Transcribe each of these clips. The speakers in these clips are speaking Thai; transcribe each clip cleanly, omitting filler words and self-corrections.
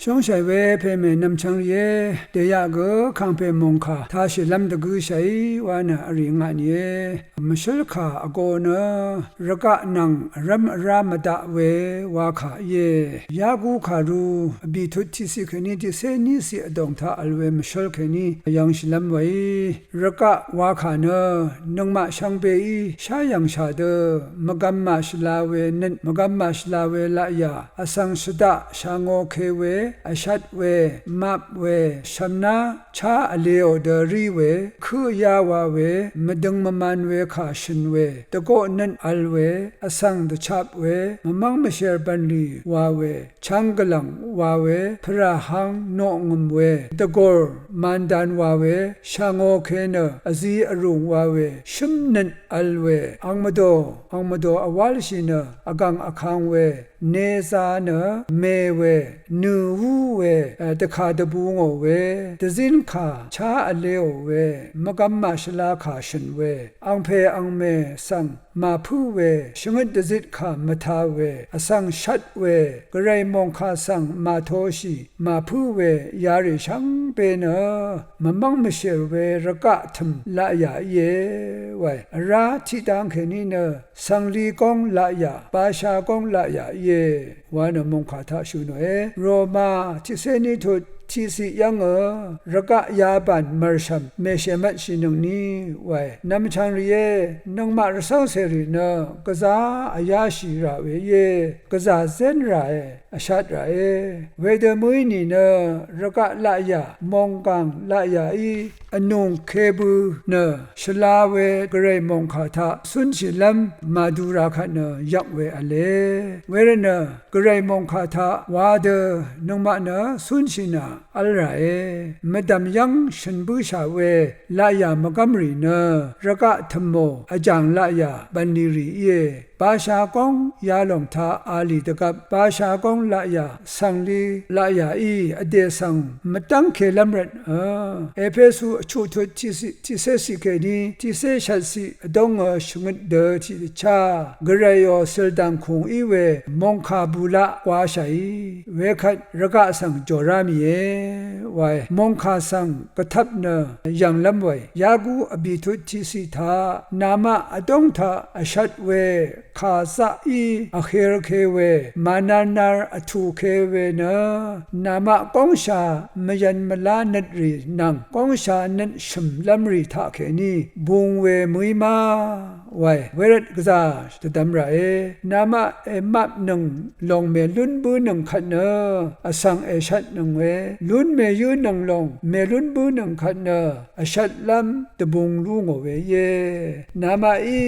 ช่วงใช้เวเพเมนำชังเยเดียกขังเพมงคาท้าชิลำตะกุใช้วานะอริงานเยมชลคาอโกเนรกะนังรัมรามตะเววาขาเยยากูขารูบีทุติสิคณีที่เซนิสิอดงทาอัลเวมชลคณียังชิลำไว้รกะวาขาเนนงมาชังเปอีชายังชาเดมกัมมาชลาเวนันมกัมมาชลาเวละยาอสังสดาชางโอเคเวอชัดเวมับเวชัมนาชาอเลโอเดรีเวคือยาวาเวมดึงมมันเวขาชินเวตะโกนันอัลเวอสังตะชับเวมมังมเชรบันลีวาเวชังกลังวาเวพระหังโนงมเวตะโกมันดันวาเวชางโอเคเนอซีอรุงวาเวชิมนันอัลเวอังมโดอวาลชินอกังอคังเวเนซาเนเมเวนูวูเวตะคาดบูงเวตะซินคาชาอเลโอเวมกัมมาชลาคาชินเวอังเพอังเมสังมาพูเวชงดจิตคามทาเวอสังชัดเวกระไรมงคาสังมาโทชีมาพูเวยาริชังเปเนมมังมเชเวระกะทมละยาเยไวราทิตังเคนีเนสังลีกองละยาปาชากองละยาเยวานมงคาทาชุนเอโรมาทิเซนิทุที่สิยังระกะยาบันมารชัมเมเชมัชินงนี้ไว้นำชังเรียนงมารสังเสรีเนกษาอายาชีราเวเยกษาเซนราเออชัดราเอเวเดมุยนีเนระกะละยามองกังละยาอีอนุงเคบูเนชลาเวกเรมงคาทาสุนชิลัมมาดูราคาเนยักเวอเลเวรเนกเรมงคาทาวาเดนงมาเนสุนชินาอัลไรมดามยังฉันบูชาเวลายามกัมรีเนระกะธโมอาจารย์ลายาบันนีรีเยปาชากงยาลงทาอาลีตกับปาชากงลายาสังลีลายาอีอเดสังมตังเคลัมรันเอเพสุชุทุทิเซสิเกนีทิเซชัสิดงชงดเดทิชากระยอเซลดังคงอีเวมงคาบูละกวาชัยเวคัดระกะสังจอรามีเอไวมงคาสังกทับเนยังลำไวยากูอบิทุทิสิทานามาอดงทาอชัดเวคาซาอีอเครเคเวมานานาอทูเคเวเนนามะกองชามยันมลานัดรีนังกองชานันชมลำรีทาเคนีบุงเวมุยมาไวเวรดกซาตดำไรนามะเอมับหนึ่งลงเมลุนบูหนึ่งขันเนอสังเอชัดหนึ่งเวลุนเมยุหนึ่งลงเมลุนบูหนึ่งขันเนอชัดลำตบุงลุงเวเยนามะอี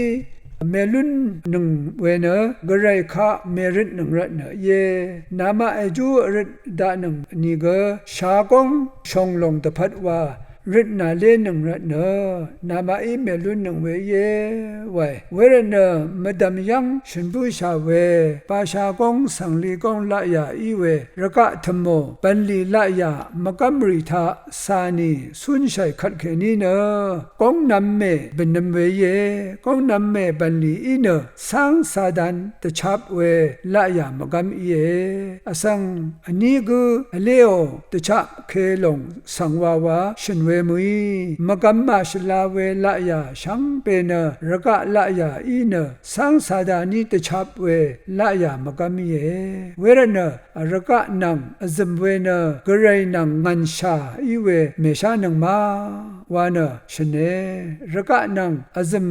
เมลุนหนึ่งเวเนกระไรคะเมริดหนึ่งรัตเนเยนามาเอจูริดดาหนึ่งนี่ก็ชากงชงลงตะพัดว่าริดนาเลหนึ่งรัตเนนามาอีเมลุนหนึ่งเวเยไวเวรเนมดามยังฉันบูชาเวปาชากงสังลีกงละยาอีเวระกะธโมปันลีละยามกัมริทาสานีสุนชัยขัดเขนีเนกงนำเมเป็นนำเวเยกงนำเมปันลีอีเนสังสาดันตะชับเวละยามกัมอีเออสังอันนี้ก็เลโอตะชับเคลงสังวาวาฉันเวมุยมกัมมาชลาเวละยาชังเปเนระกะละยาอีเนสังสาดานิตชับเวละยามกัมเยเวรเนระกะนังอซัมเวเนกระไรนังงันชาอีเวเมชานังมาวานะชเนระกะนังอซัม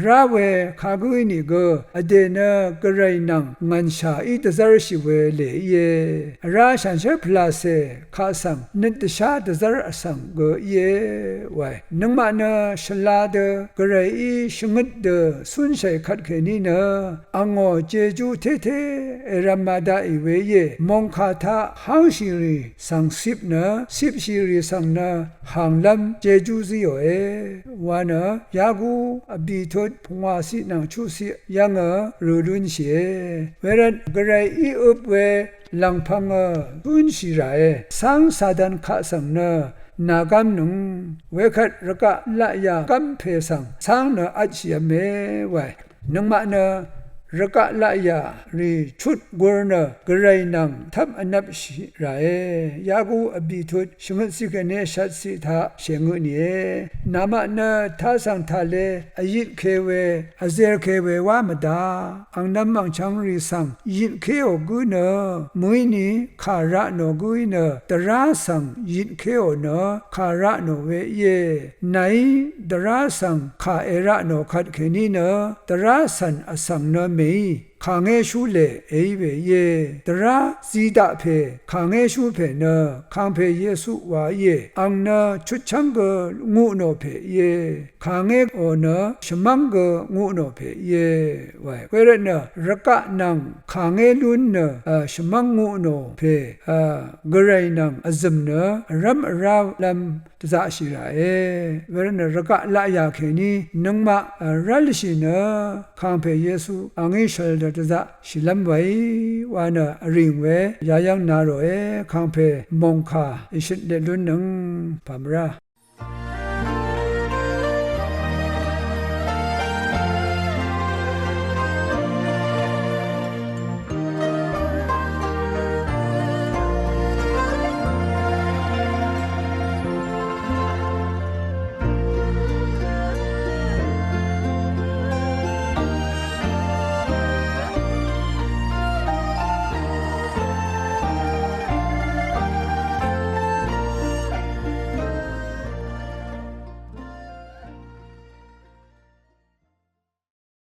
ราเวคากุยนิโกอเดเนกระไรนังงันชาอีตซารชิเวเลเยราชันเชพลาเซคาสังนิตชาตซารอสังโกเยไว้นังมาเนชลาเดกระไรอีชงดเดสุนชัยขัดเขนีเนอังโอเจจูเทเทเอรามาดาอีเวเยมงคาทาหังชิรีสังสิบเนสิบชิรีสังเนหังลำเจจูซิโอเอวานะยากูอบิทุดพงวาสินังชุสิยังรูดุนเชเวรันกระไรอีอุบเวลังพังตุนชิราเอสังสาดันขะสังเนนากัมนุงเวคัดระกะละยากัมเพสังสังเนอัจฉยเมไวนังมาเน รกะละยารีชุดกรณกระไรนังทับอนับชิราเอยากูอบิทุดชงสิกเนชัดสิทาเชงุนีนามะนะทาสังทาเลอยิเคเวอเซรเคเววามดาอังนัมมังชังรีสังยิเคโอกุเนมุยนีคาระโนกุยเนตราสังยิเคโอเนคาระโนเวเยไนตราสังคาเอระโนขัดเคนีเนตราสันอสังเนเมခါငဲရှုလေအေးပဲယေတရာဇီဒဖေခါငဲရှုဖေနခံဖေယေစုဝါယေအန်နာချွတ်ချံကငုနောဖေယေခါငဲအောနရှမန်ကငုနောဖေယေဝဲဝဲရနရကနံခါငဲလွန်းနရှမန်ငုနောဖေဂရိုင်နံအဇမ်နရမ်ရာလမ်တဇာရှိရာအေဝဲရနရကလာယာခေနီနံမရလရှိနခံဖေယေစုအငိရှလတဇရှိလမ်ဝိဝါနာအရင်ဝဲရာယောင်နာရောခံဖေမုန်ခါအရှိတဲ့လွန်းနံပမရာ